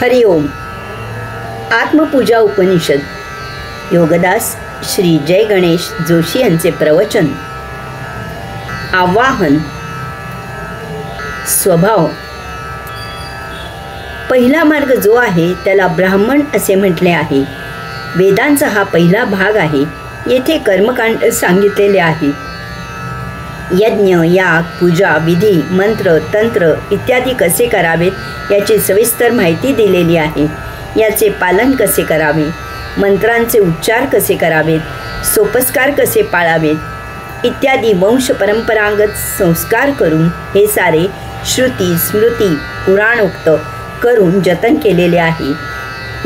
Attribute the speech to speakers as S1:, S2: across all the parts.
S1: हरि ओम. आत्मपूजा उपनिषद. योगदास श्री जय गणेश जोशी यांचे प्रवचन. आवाहन. स्वभाव. पहिला मार्ग जो आहे त्याला ब्राह्मण असे म्हटले आहे. वेदांचा हा पहिला भाग आहे. येथे कर्मकांड सांगितलेले आहे. यज्ञ, याग, पूजा, विधी, मंत्र, तंत्र इत्यादी कसे करावेत याची सविस्तर माहिती दिलेली आहे. याचे पालन कसे करावे, मंत्रांचे उच्चार कसे करावेत, सोपस्कार कसे पाळावेत इत्यादी वंश परंपरागत संस्कार करून हे सारे श्रुती स्मृती पुराणोक्त करून जतन केलेले आहे.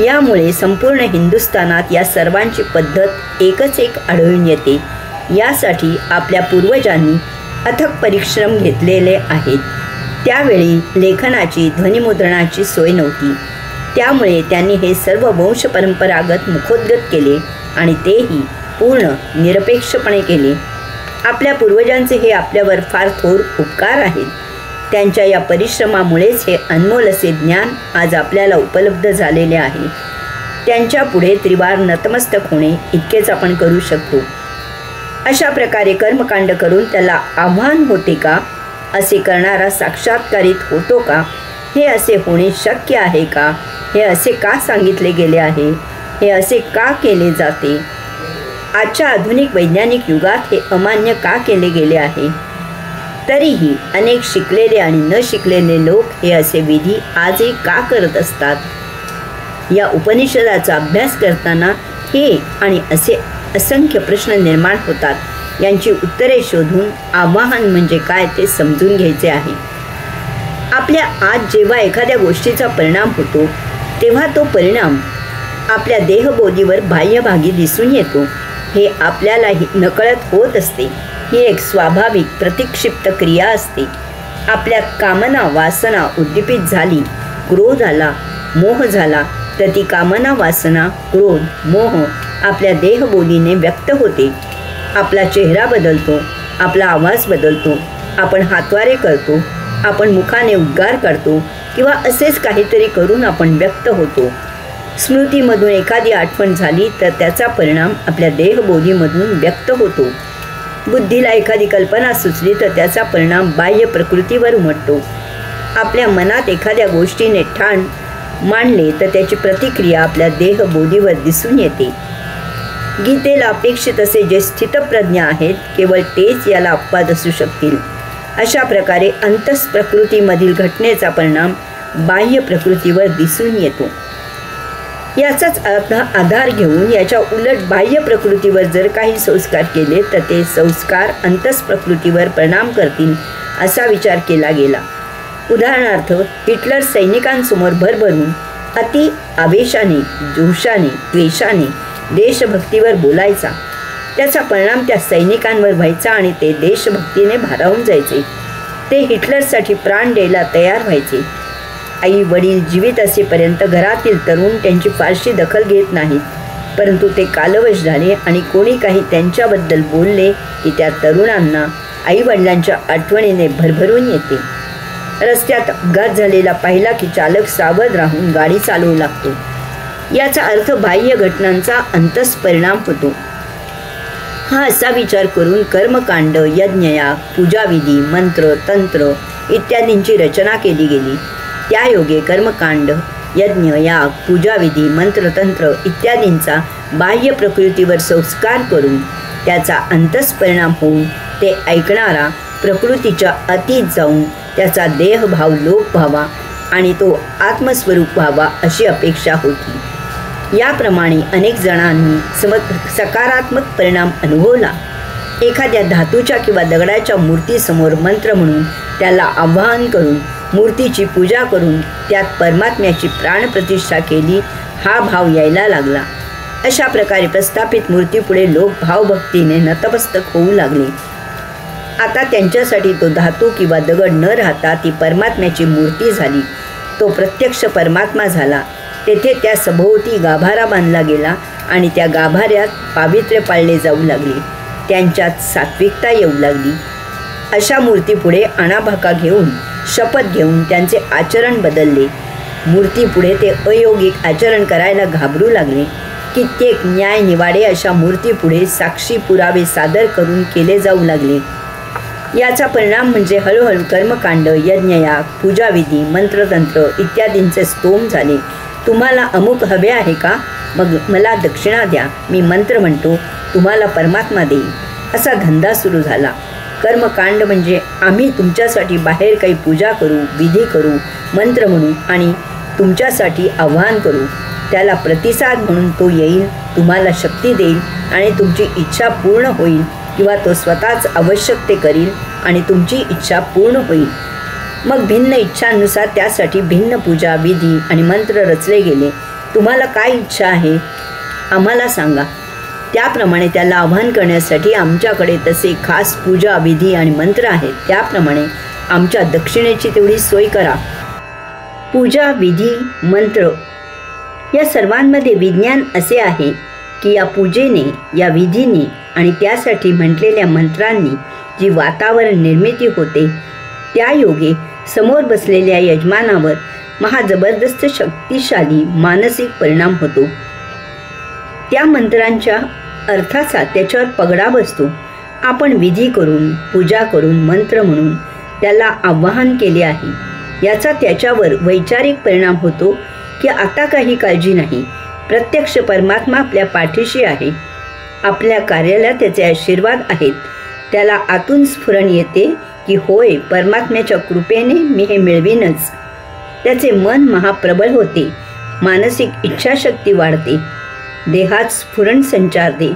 S1: यामुळे संपूर्ण हिंदुस्थानात या सर्वांची पद्धत एकच एक आढळून येते. यासाठी आपल्या पूर्वजांनी अथक परिश्रम घेतलेले आहेत. त्यावेळी लेखनाची, ध्वनिमुद्रणाची सोय नव्हती. त्यामुळे त्यांनी हे सर्व वंश परंपरागत मुखोद्गत केले आणि तेही पूर्ण निरपेक्षपणे केले. आपल्या पूर्वजांचे हे आपल्यावर फार थोर उपकार आहेत. त्यांच्या या परिश्रमामुळेच हे अनमोल असे ज्ञान आज आपल्याला उपलब्ध झालेले आहे. त्यांच्या पुढे त्रिवार नतमस्तक होणे इतकेच आपण करू शकतो. अशा प्रकारे कर्मकांड करून त्याला आव्हान होते का? असे करणारा साक्षात्कारित होतो का? हे असे होणे शक्य आहे का? हे असे का सांगितले गेले आहे? हे असे का केले जाते? आजच्या आधुनिक वैज्ञानिक युगात हे अमान्य का केले गेले आहे? तरीही अनेक शिकलेले आणि न शिकलेले लोक हे असे विधी आजही का करत असतात? या उपनिषदाचा अभ्यास करताना हे आणि असे असंख्य प्रश्न निर्माण होतात. यांची उत्तरे शोधून आवाहन म्हणजे काय ते समजून घ्यायचे आहे. आपल्या आज जेव्हा एखाद्या गोष्टीचा परिणाम होतो तेव्हा तो परिणाम आपल्या देहबोधीवर बाह्यभागी दिसून येतो. हे आपल्यालाही नकळत होत असते. ही एक स्वाभाविक प्रतिक्षिप्त क्रिया असते. आपल्या कामना वासना उद्दीपित झाली, क्रोध आला, मोह झाला तर ती कामना वासना, क्रोध, मोह आपल्या देहबोलीने व्यक्त होते. आपला चेहरा बदलतो, आपला आवाज बदलतो, आपण हातवारे करतो, आपण मुखाने उद्गार काढतो किंवा असेच काहीतरी करून आपण व्यक्त होतो. स्मृतीमधून एखादी आठवण झाली तर त्याचा परिणाम आपल्या देहबोलीमधून व्यक्त होतो. बुद्धीला एखादी कल्पना सुचली तर त्याचा परिणाम बाह्य प्रकृतीवर उमटतो. आपल्या मनात एखाद्या गोष्टीने ठाण मांडले तर त्याची प्रतिक्रिया आपल्या देहबोधीवर दिसून येते. गीतेला अपेक्षित असे जे स्थितप्रज्ञ आहेत केवळ तेच याला अपवाद असू शकतील. अशा प्रकारे अंतस प्रकृतीमधील घटनेचा परिणाम बाह्य प्रकृतीवर दिसून येतो. याचाच आधार घेऊन याच्या उलट बाह्य प्रकृतीवर जर काही संस्कार केले तर ते संस्कार अंतस प्रकृतीवर परिणाम करतील असा विचार केला गेला. उदाहरणार्थ, हिटलर सैनिकांसमोर भरभरून अति आवेशाने, जोशाने, द्वेषाने, देशभक्तीवर बोलायचा. त्याचा परिणाम त्या सैनिकांवर व्हायचा आणि ते देशभक्तीने भारावून जायचे. ते हिटलरसाठी प्राण द्यायला तयार व्हायचे. आई वडील जीवित असेपर्यंत घरातील तरुण त्यांची फारशी दखल घेत नाहीत. परंतु ते कालवश झाले आणि कोणी काही त्यांच्याबद्दल बोलले की त्या तरुणांना आईवडिलांच्या आठवणीने भरभरून येते. रस्त्यात अपघात झालेला पाहिला की चालक सावध राहून गाडी चालवू लागतो. याचा अर्थ बाह्य घटनांचा अंतस परिणाम होतो. हा असा विचार करून कर्मकांड, यज्ञयाग, पूजाविधी, मंत्र, तंत्र इत्यादींची रचना केली गेली. त्यायोगे कर्मकांड, यज्ञ, याग, पूजाविधी, मंत्रतंत्र इत्यादींचा बाह्य प्रकृतीवर संस्कार करून त्याचा अंतस परिणाम होऊन ते ऐकणारा प्रकृतीच्या अतीत जाऊन त्याचा देहभाव लोप व्हावा आणि तो आत्मस्वरूप व्हावा अशी अपेक्षा होती. याप्रमाणे अनेक जणांनी सकारात्मक परिणाम अनुभवला. एखाद्या धातूच्या किंवा दगडाच्या मूर्तीसमोर मंत्र म्हणून त्याला आवाहन करून मूर्तीची पूजा करून त्यात परमात्म्याची प्राणप्रतिष्ठा केली. हा भाव यायला लागला. अशा प्रकारे प्रस्थापित मूर्तीपुढे लोक भावभक्तीने नतमस्तक होऊ लागले. आता त्यांच्यासाठी तो धातू किंवा दगड न राहता ती परमात्म्याची मूर्ती झाली. तो प्रत्यक्ष परमात्मा झाला. तेथे त्या सभोवती गाभारा बांधला गेला आणि त्या गाभाऱ्यात पावित्र्य पाळले जाऊ लागले. त्यांच्यात सात्विकता येऊ लागली. अशा मूर्तीपुढे आणाभाका घेऊन, शपथ घेऊन त्यांचे आचरण बदलले. मूर्तीपुढे ते अयोगिक आचरण करायला घाबरू लागले. कित्येक न्याय निवाडे अशा मूर्तीपुढे साक्षी पुरावे सादर करून केले जाऊ लागले. याचा परिणाम म्हणजे हळूहळू कर्मकांड, यज्ञयाग, पूजाविधी, मंत्रतंत्र इत्यादींचे स्तोम झाले. तुम्हाला अमुक हवे आहे का? मग मला दक्षिणा द्या, मी मंत्र म्हणतो, तुम्हाला परमात्मा देईल, असा धंदा सुरू झाला. कर्मकांड म्हणजे आम्ही तुमच्यासाठी बाहेर काही पूजा करू, विधी करू, मंत्र म्हणू आणि तुमच्यासाठी आव्हान करू. त्याला प्रतिसाद म्हणून तो येईल, तुम्हाला शक्ती देईल आणि तुमची इच्छा पूर्ण होईल, किंवा तो स्वतःच आवश्यक ते करील आणि तुमची इच्छा पूर्ण होईल. मग भिन्न इच्छांनुसार त्यासाठी भिन्न पूजा, विधी आणि मंत्र रचले गेले. तुम्हाला काय इच्छा आहे आम्हाला सांगा. त्याप्रमाणे त्याला आव्हान करण्यासाठी आमच्याकडे तसे खास पूजा, विधी आणि मंत्र आहेत. त्याप्रमाणे आमच्या दक्षिणेची तेवढी सोय करा. पूजा, विधी, मंत्र या सर्वांमध्ये विज्ञान असे आहे की या पूजेने, या विधीने आणि त्यासाठी म्हटलेल्या मंत्रांनी जी वातावरण निर्मिती होते, त्या योगे समोर बसलेल्या यजमानावर महाजबरदस्त शक्तिशाली मानसिक परिणाम होतो. त्या मंत्रांच्या अर्थाचा त्याच्यावर पगडा बसतो. आपण विधी करून, पूजा करून, मंत्र म्हणून त्याला आवाहन केले आहे, याचा त्याच्यावर वैचारिक परिणाम होतो की आता काही काळजी नाही, प्रत्यक्ष परमात्मा आपल्या पाठीशी आहे, आपल्या कार्याला त्याचे आशीर्वाद आहेत. त्याला आतून स्फुरण येते की होय, परमात्म्याच्या कृपेने मी हे मिळवीनच. त्याचे मन महाप्रबळ होते, मानसिक इच्छाशक्ती वाढते, देहात स्फुरण संचारते,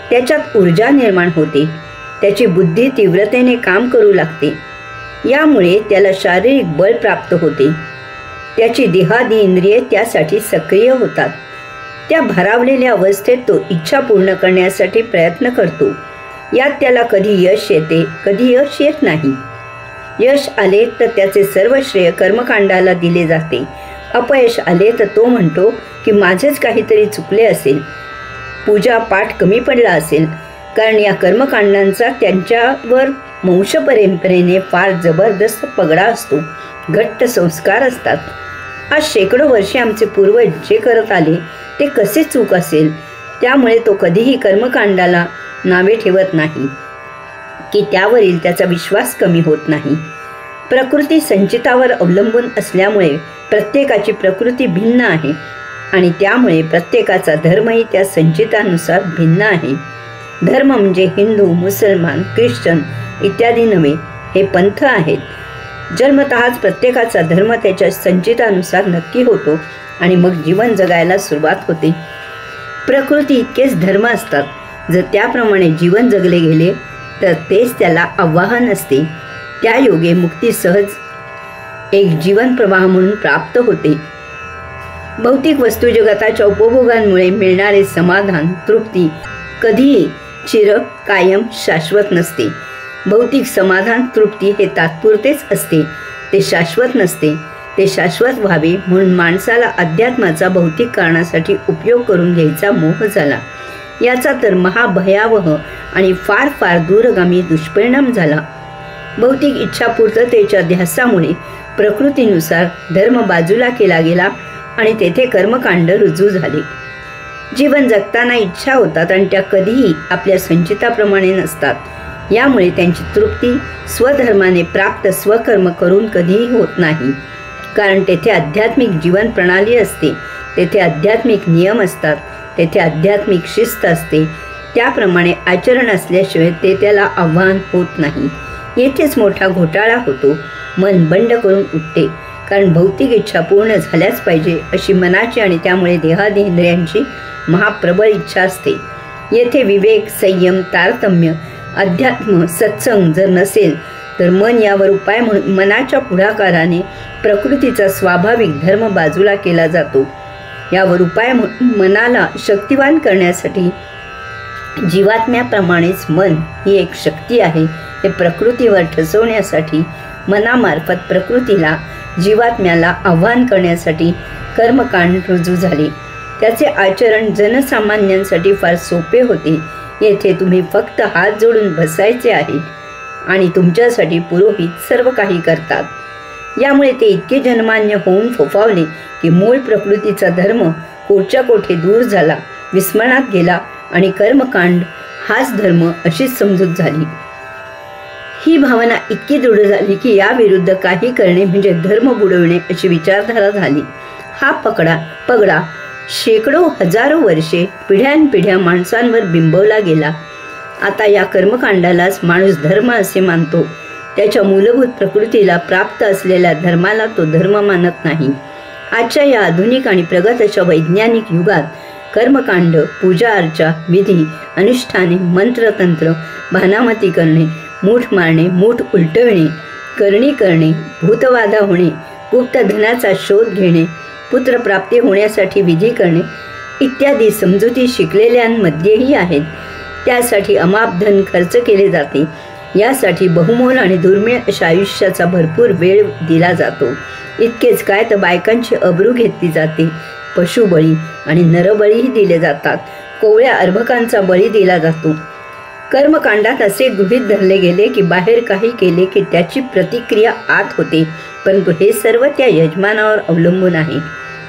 S1: त्याच्यात ऊर्जा निर्माण होते, त्याची बुद्धी तीव्रतेने काम करू लागते. यामुळे त्याला शारीरिक बळ प्राप्त होते, त्याची देहादी इंद्रिये त्यासाठी सक्रिय होतात. त्या भारावलेल्या अवस्थेत तो इच्छा पूर्ण करण्यासाठी प्रयत्न करतो. यात त्याला कधी यश येते, कधी यश येत नाही. यश आले तर त्याचे सर्व श्रेय कर्मकांडाला दिले जाते. अपयश आले तर तो म्हणतो की माझेच काहीतरी चुकले असेल, पूजा पाठ कमी पडला असेल, कारण या कर्मकांडांचा त्यांच्यावर वंशपरंपरेने फार जबरदस्त पगडा असतो, घट्ट संस्कार असतात. आज शेकडो वर्षे आमचे पूर्वज जे करत आले ते कसे चूक असेल. त्यामुळे तो कधीही कर्मकांडाला नावे ठेवत नाही की त्यावरील त्याचा विश्वास कमी होत नाही. प्रकृती संचितावर अवलंबून असल्यामुळे प्रत्येकाची प्रकृती भिन्न आहे आणि त्यामुळे प्रत्येकाचा धर्मही त्या संचितानुसार भिन्न आहे. धर्म म्हणजे हिंदू, मुसलमान, ख्रिश्चन इत्यादी नव्हे, हे पंथ आहेत. जन्मतःच प्रत्येकाचा धर्म त्याच्या संचितानुसार नक्की होतो आणि मग जीवन जगायला सुरुवात होते. प्रकृती इतकेच धर्म असतात. जर त्याप्रमाणे जीवन जगले गेले तर तेच त्याला आव्हान असते. त्या योगे मुक्ती सहज एक जीवन प्रवाह म्हणून प्राप्त होते. भौतिक वस्तू जगताच्या उपभोगांमुळे मिळणारे समाधान, तृप्ती कधीही चिर कायम शाश्वत नसते. भौतिक समाधान, तृप्ती हे तात्पुरतेच असते, ते शाश्वत नसते. ते शाश्वत व्हावे म्हणून माणसाला अध्यात्माचा भौतिक कारणासाठी उपयोग करून घ्यायचा मोह झाला. याचा तर महाभयावह आणि फार फार दूरगामी दुष्परिणाम झाला. भौतिक इच्छापूर्ततेच्या ध्यासामुळे प्रकृतीनुसार धर्म बाजूला केला गेला आणि तेथे कर्मकांड रुजू झाले. जीवन जगताना इच्छा होतात आणि त्या कधीही आपल्या संचिताप्रमाणे नसतात. यामुळे त्यांची तृप्ती स्वधर्माने प्राप्त स्वकर्म करून कधीही होत नाही. कारण तेथे आध्यात्मिक जीवन प्रणाली असते, तेथे आध्यात्मिक नियम असतात, तेथे आध्यात्मिक शिस्त असते. त्याप्रमाणे आचरण असल्याशिवाय ते त्याला आव्हान होत नाही. येथेच मोठा घोटाळा होतो. मन बंड करून उठते, कारण भौतिक इच्छा पूर्ण झाल्याच पाहिजे अशी मनाची आणि त्यामुळे देहादी इंद्रियांची महाप्रबळ इच्छा असते. येथे विवेक, संयम, तारतम्य, अध्यात्म, सत्संग जर नसेल तर मन यावर उपाय म्हणून मनाच्या पुढाकाराने प्रकृतीचा स्वाभाविक धर्म बाजूला केला जातो. यावर उपाय म्हणून मनाला शक्तिवान करण्यासाठी जीवात्म्याप्रमाणेच मन ही एक शक्ती आहे, हे प्रकृतीवर ठसवण्यासाठी मनामार्फत प्रकृतीला, जीवात्म्याला आव्हान करण्यासाठी कर्मकांड रुजू झाले. त्याचे आचरण जनसामान्यांसाठी फार सोपे होते. येथे तुम्ही फक्त हात जोडून बसायचे आहे आणि तुमच्यासाठी पुरोहित सर्व काही करतात. यामुळे ते इतके जनमान्य होऊन फोफावले की मूळ प्रकृतीचा धर्म कोटच्या कोठे दूर झाला, विस्मरणात गेला आणि कर्मकांड हाच धर्म अशीच समजूत झाली. ही भावना इतकी दृढ झाली की याविरुद्ध काही करणे म्हणजे धर्म बुडवणे अशी विचारधारा झाली. हा पगडा शेकडो हजारो वर्षे पिढ्यानपिढ्या माणसांवर बिंबवला गेला. आता या कर्मकांडालाच माणूस धर्म असे मानतो. त्याच्या मूलभूत प्रकृतीला प्राप्त असलेल्या धर्माला तो धर्म मानत नाही. आजच्या या आधुनिक आणि प्रगत अशा वैज्ञानिक युगात कर्मकांड, पूजा अर्चा, विधी, अनुष्ठाने, मंत्रतंत्र, भानामती करणे, मूठ मारणे, मूठ उलटविणे, करणी करणे, भूतबाधा होणे, गुप्त धनाचा शोध घेणे, पुत्रप्राप्ती होण्यासाठी विधी करणे इत्यादी समजुती शिकलेल्यांमध्येही आहेत. त्यासाठी अमाप धन खर्च केले जाते. यासाठी बहुमोल आणि दुर्मिळ अशा आयुष्याचा भरपूर वेळ दिला जातो. इतकेच काय तर बायकांची अब्रू घेतली जाते. पशुबळी आणि नरबळीही दिले जातात. कोवळ्या अर्भकांचा बळी दिला जातो. कर्मकांडात असे गृहीत धरले गेले की बाहेर काही केले की त्याची प्रतिक्रिया आत होते, परंतु हे सर्व त्या यजमानावर अवलंबून आहे.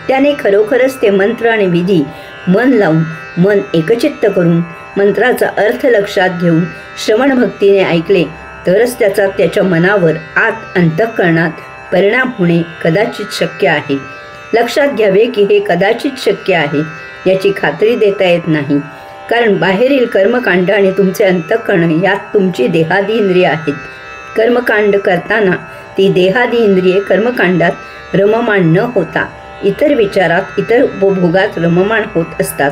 S1: त्याने खरोखरच ते मंत्र आणि विधी मन लावून, मन एकचित्त करून, मंत्राचा अर्थ लक्षात घेऊन श्रवण भक्तीने ऐकले तरच त्याचा त्याच्या मनावर आत अंतःकरणात परिणाम होणे कदाचित शक्य आहे. लक्षात घ्यावे की हे कदाचित शक्य आहे याची खात्री देता येत नाही, कारण बाहेरील कर्मकांड आणि तुमचे अंतःकरण यात तुमची देहादी इंद्रिये आहेत. कर्मकांड करताना ती देहादी इंद्रिये कर्मकांडात रममाण न होता इतर विचारात, इतर उपभोगात रममाण होत असतात.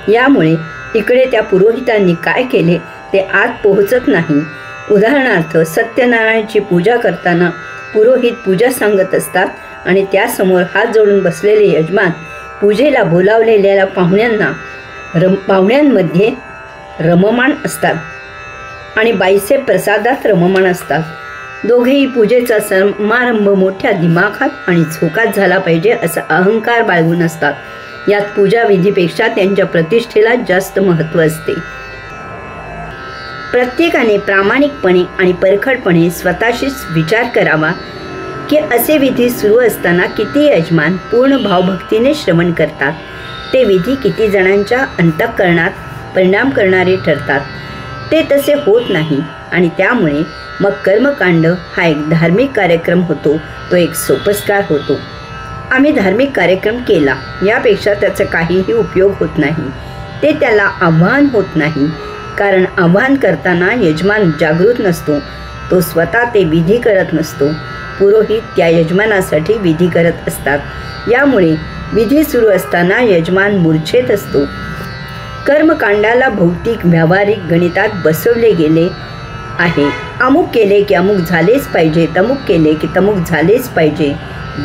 S1: यामुळे इकडे त्या पुरोहितांनी काय केले ते आत पोहोचत नाही. उदाहरणार्थ, सत्यनारायणाची पूजा करताना पुरोहित पूजा सांगत असतात आणि त्यासमोर हात जोडून बसलेले यजमान पूजेला बोलावलेल्या पाहुण्यांमध्ये रममाण असतात आणि बाईचे प्रसादात रममाण असतात. दोघेही पूजेचा समारंभ मोठ्या दिमाखात आणि झोकात झाला पाहिजे असा अहंकार बाळगून असतात. यात पूजाविधीपेक्षा त्यांच्या प्रतिष्ठेला जास्त महत्त्व असते. प्रत्येकाने प्रामाणिकपणे आणि परखडपणे स्वतःशीच विचार करावा की असे विधी सुरू असताना किती यजमान पूर्ण भावभक्तीने श्रवण करतात. ते विधी किती जणांच्या अंतःकरणात परिणाम करणारे ठरतात. ते तसे होत नाही आणि त्यामुळे मग कर्मकांड हा एक धार्मिक कार्यक्रम होतो, तो एक सोपस्कार होतो. आम्ही धार्मिक कार्यक्रम केला यापेक्षा त्याचा काहीही उपयोग होत नाही. ते त्याला आव्हान होत नाही, कारण आव्हान करताना यजमान जागृत नसतो. तो स्वतः ते विधी करत नसतो. पुरोहित त्या यजमानासाठी विधी करत असतात. यामुळे विधी सुरू असताना यजमान मूर्छेत असतो. कर्मकांडाला भौतिक व्यावहारिक गणितात बसवले गेले आहे. अमुक केले की अमुक झालेच पाहिजे, तमुक केले की तमुक झालेच पाहिजे.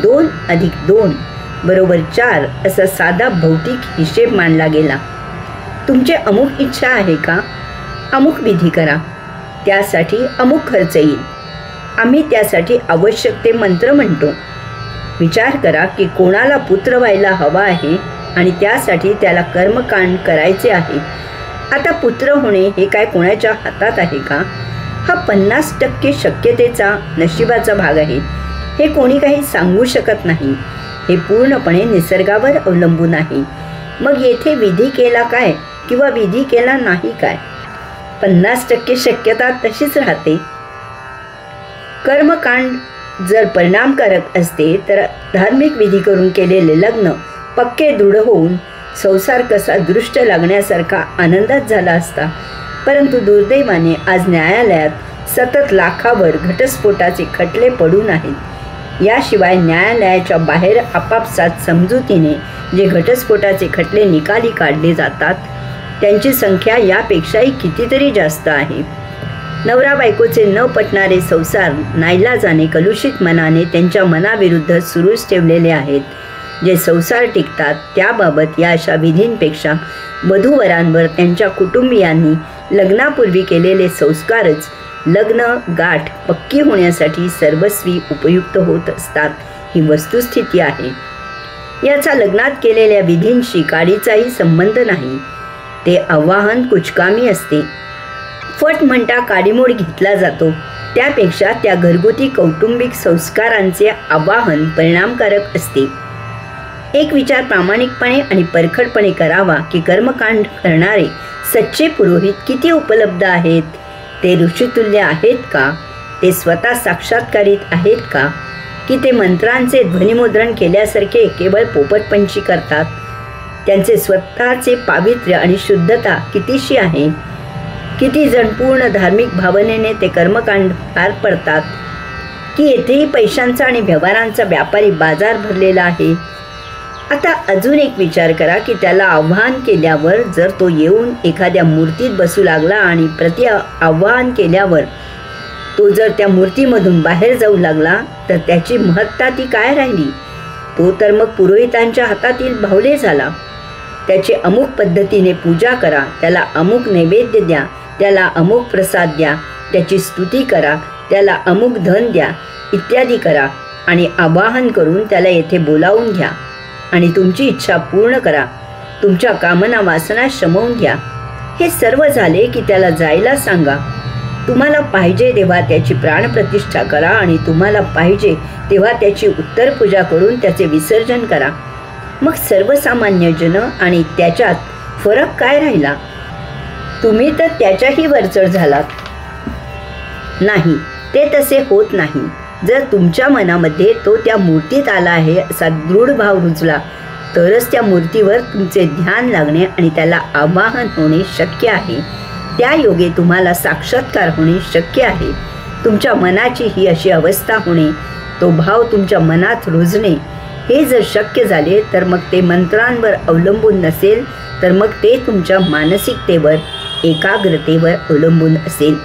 S1: 2 + 2 = 4 असा साधा भौतिक हिशेब मानला गेला. तुमचे अमुक इच्छा आहे का? अमुक विधी करा. त्यासाठी अमुक खर्च येईल. आम्ही त्यासाठी आवश्यक ते मंत्र म्हणतो. विचार करा की कोणाला पुत्र व्हायला हवा आहे आणि त्यासाठी त्याला कर्मकांड करायचे आहे. आता पुत्र होणे हे काय कोणाच्या हातात आहे का? हा 50% शक्यतेचा, नशिबाचा भाग आहे. हे कोणी काही सांगू शकत नाही. हे पूर्णपणे निसर्गावर अवलंबून आहे. मग येथे विधी केला काय किंवा विधी केला नाही काय? 50% शक्यता तशीच राहते. कर्मकांड जर परिणामकारक असते तर धार्मिक विधी करून केलेले लग्न पक्के दृढ होऊन संसार कसा दृष्ट लागण्यासारखा आनंदात झाला असता. परंतु दुर्दैवाने आज न्यायालयात सतत लाखावर घटस्फोटाचे खटले पडून आहेत. याशिवाय न्यायालयाच्या बाहेर आपापसात समजुतीने जे घटस्फोटाचे खटले निकाली काढले जातात त्यांची संख्या यापेक्षाही कितीतरी जास्त आहे. नवरा बायकोचे न पटणारे संसार नाईलाजाने कलुषित मनाने त्यांच्या मनाविरुद्ध सुरूच ठेवलेले आहेत. जे संसार टिकतात त्याबाबत या अशा विधींपेक्षा वधूवरांवर त्यांच्या कुटुंबियांनी लग्नापूर्वी केलेले संस्कारच लग्न गाठ पक्की होण्यासाठी सर्वस्वी उपयुक्त होत असतात. ही वस्तुस्थिती आहे. याचा लग्नात केलेल्या विधींशी काडीचाही संबंध नाही. ते आवाहन कुचकामी असते. फट म्हणता काडीमोड घेतला जातो. त्यापेक्षा त्या घरगुती कौटुंबिक संस्कारांचे आवाहन परिणामकारक असते. एक विचार प्रामाणिकपणे आणि परखडपणे करावा की कर्मकांड करणारे सच्चे पुरोहित किती उपलब्ध आहेत. ते ऋषितुल्य आहेत का? ते स्वतः साक्षात्कारित आहेत का? की ते मंत्रांचे ध्वनिमुद्रण केल्यासारखे केवळ पोपटपंची करतात? त्यांचे स्वतःचे पावित्र्य आणि शुद्धता कितीशी आहे? किती जण पूर्ण धार्मिक भावनेने ते कर्मकांड पार पडतात? की येथेही पैशांचा आणि व्यवहारांचा व्यापारी बाजार भरलेला आहे? आता अजून एक विचार करा की त्याला आव्हान केल्यावर जर तो येऊन एखाद्या मूर्तीत बसू लागला आणि प्रति आव्हान केल्यावर तो जर त्या मूर्तीमधून बाहेर जाऊ लागला तर त्याची महत्ता ती काय राहिली? तो तर मग पुरोहितांच्या हातातील बाहुले झाला. त्याची अमुक पद्धतीने पूजा करा, त्याला अमुक नैवेद्य द्या, त्याला अमुक प्रसाद द्या, त्याची स्तुती करा, त्याला अमुक धन द्या इत्यादी करा आणि आवाहन करून त्याला येथे बोलावून घ्या आणि तुमची इच्छा पूर्ण करा, तुमच्या कामना वासना शमवून घ्या. हे सर्व झाले की त्याला जायला सांगा. तुम्हाला पाहिजे तेव्हा त्याची प्राणप्रतिष्ठा करा आणि तुम्हाला पाहिजे तेव्हा त्याची उत्तर पूजा करून त्याचे विसर्जन करा. मग सर्वसामान्य जन आणि त्याच्यात फरक काय राहिला? तुम्ही तर त्याच्याही वरचढ झालात. नाही, ते तसे होत नाही. जर तुमच्या मनामध्ये तो त्या मूर्तीत आला आहे असा दृढ भाव रुजला तरच त्या मूर्तीवर तुमचे ध्यान लागणे आणि त्याला आवाहन होणे शक्य आहे. त्या योगे तुम्हाला साक्षात्कार होणे शक्य आहे. तुमच्या मनाची ही अशी अवस्था होणे, तो भाव तुमच्या मनात रुजणे, हे जर शक्य झाले तर मग ते मंत्रांवर अवलंबून नसेल, तर मग ते तुमच्या मानसिकतेवर, एकाग्रतेवर अवलंबून असेल.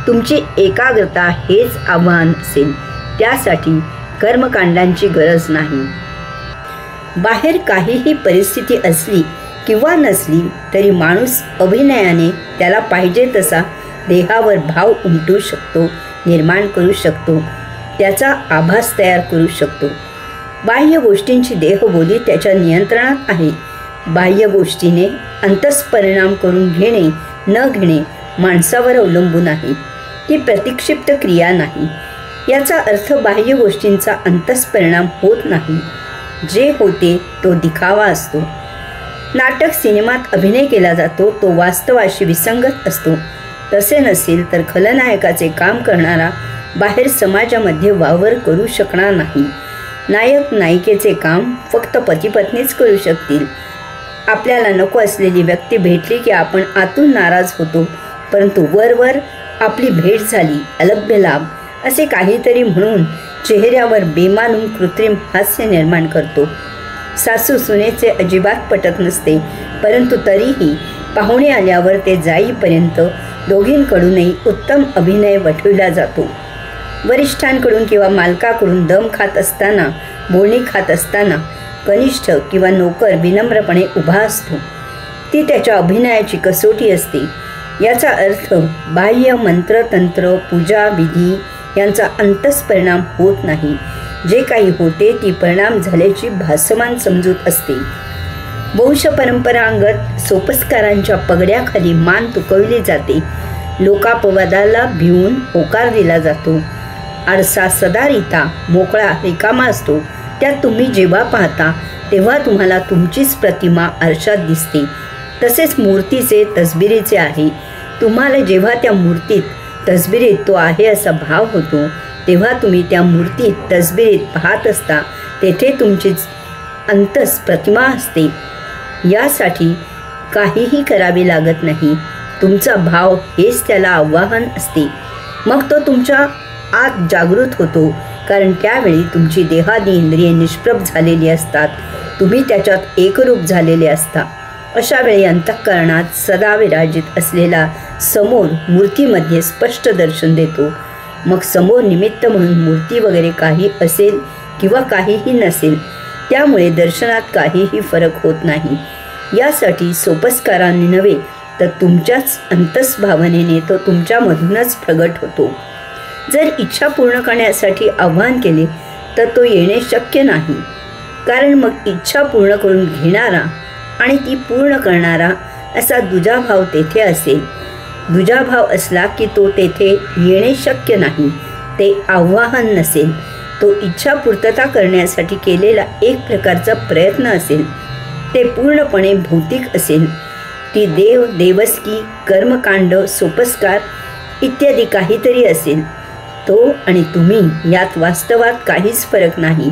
S1: तुमची एकाग्रता हेच आव्हान असेल. त्यासाठी कर्मकांडांची गरज नाही. बाहेर काहीही परिस्थिती असली किंवा नसली तरी माणूस अभिनयाने त्याला पाहिजे तसा देहावर भाव उमटू शकतो, निर्माण करू शकतो, त्याचा आभास तयार करू शकतो. बाह्य गोष्टींची देहबोली त्याच्या नियंत्रणात आहे. बाह्य गोष्टीने अंतःस्परिणाम करून घेणे न घेणे माणसावर अवलंबून आहे. ती प्रतिक्षिप्त क्रिया नाही. याचा अर्थ बाह्य गोष्टींचा अंतःस्परिणाम होत नाही. जे होते तो दिखावा असतो. नाटक सिनेमात अभिनय केला जातो तो वास्तवाशी विसंगत असतो. तसे नसेल तर खलनायकाचे काम करणारा बाहेर समाजामध्ये वावर करू शकणार नाही. नायक नायिकेचे काम फक्त पतीपत्नीच करू शकतील. आपल्याला नको असलेली व्यक्ती भेटली की आपण आतून नाराज होतो, परंतु वरवर आपली भेट झाली, अलभ्य लाभ असे काहीतरी म्हणून चेहऱ्यावर बेमालूम कृत्रिम हास्य निर्माण करतो. सासू सुनेचे अजिबात पटत नसते, परंतु तरीही पाहुणे आल्यावर ते जाईपर्यंत दोघींकडूनही उत्तम अभिनय वठविला जातो. वरिष्ठांकडून किंवा मालकाकडून दम खात असताना, बोलणी खात असताना कनिष्ठ किंवा नोकर विनम्रपणे उभा असतो. ती त्याच्या अभिनयाची कसोटी असते. याचा अर्थ बाह्य मंत्र, तंत्र, पूजा, विधी यांचा अंतःस्परिणाम होत नाही. जे काही होते ती परिणाम झाल्याची भासमान समजूत असते. वंशपरंपरांगत सोपस्कारांच्या पगड्याखाली मान तुकवली जाते. लोकापवादाला भिवून होकार दिला जातो. आरसा सदा रिता मोकळा रिकामा असतो. त्यात तुम्ही जेव्हा पाहता तेव्हा तुम्हाला तुमचीच प्रतिमा आरशात दिसते. तसेच मूर्तीचे, तसबिरीचे आहे. तुम्हाला जेव्हा त्या मूर्तीत, तसबिरीत तो आहे असा भाव होतो तेव्हा तुम्ही त्या मूर्तीत, तसबिरीत पाहत असता तेथे तुमचीच अंतस प्रतिमा असते. यासाठी काहीही करावे लागत नाही. तुमचा भाव हेच त्याला आव्हान असते. मग तो तुमच्या आत जागृत होतो, कारण त्यावेळी तुमची देहादी इंद्रिये निष्प्रभ झालेली असतात. तुम्ही त्याच्यात एकरूप झालेले असता. अशा वेळी अंतःकरणात सदा विराजित असलेला समोर मूर्तीमध्ये स्पष्ट दर्शन देतो. मग समोर निमित्त म्हणून मूर्ती वगैरे काही असेल किंवा काहीही नसेल, त्यामुळे दर्शनात काहीही फरक होत नाही. यासाठी सोपस्कारांनी नव्हे तर तुमच्याच अंतस्भावनेने तो तुमच्यामधूनच प्रगट होतो. जर इच्छा पूर्ण करण्यासाठी आव्हान केले तर तो येणे शक्य नाही, कारण मग इच्छा पूर्ण करून घेणारा आणि ती पूर्ण करणारा असा दुजाभाव तेथे असेल. दुजाभाव असला की तो तेथे येणे शक्य नाही, ते आवाहन नसेल, तो इच्छा पूर्तता करण्यासाठी केलेला एक प्रकारचा प्रयत्न असेल, ते पूर्णपणे भौतिक असेल, ती देव देवस्की कर्मकांड सोपस्कार इत्यादी काहीतरी असेल, तो आणि तुम्ही यात वास्तवात काहीच फरक नाही.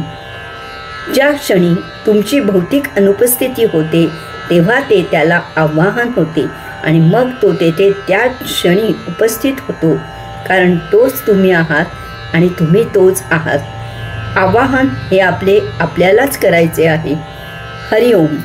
S1: ज्या क्षणी तुमची भौतिक अनुपस्थिती होते तेव्हा ते त्याला आवाहन होते आणि मग तो तेथे त्या क्षणी उपस्थित होतो, कारण तोच तुम्ही आहात आणि तुम्ही तोच आहात. आवाहन हे आपल्यालाच करायचे आहे. हरिओम.